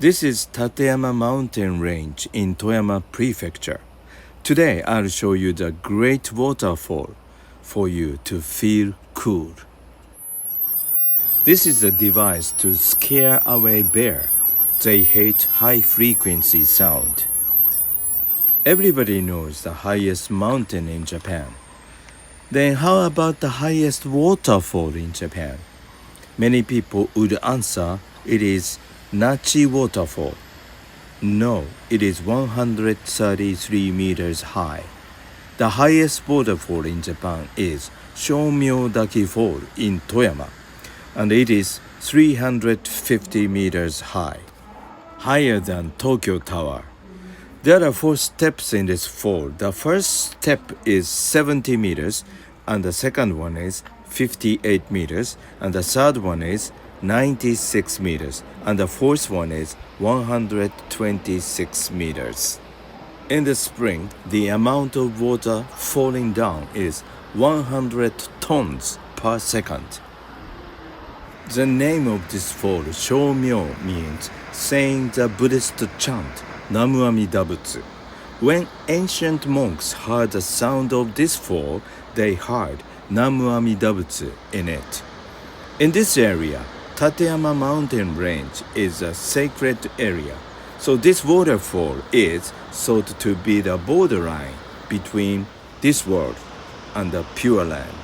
This is Toyama mountain range in Toyama prefecture. Today I'll show you the great waterfall for you to feel cool. This is a device to scare away bear. They hate high-frequency sound. Everybody knows the highest mountain in Japan. Then how about the highest waterfall in Japan? Many people would answer it is Nachi waterfall. No, it is 133 meters high. The highest waterfall in Japan is Shomyo Fall in Toyama, and it is 350 meters high, higher than Tokyo Tower. There are 4 steps in this fall. The first step is 70 meters, and the second one is 58 meters, and the third one is 96 meters, and the fourth one is 126 meters. In the spring, the amount of water falling down is 100 tons per second. The name of this fall, Shomyo, means saying the Buddhist chant, Namu Amida Butsu. When ancient monks heard the sound of this fall, they heard Namu Amida Butsu in it. In this area, Toyama mountain range is a sacred area, so this waterfall is thought to be the borderline between this world and the Pure Land.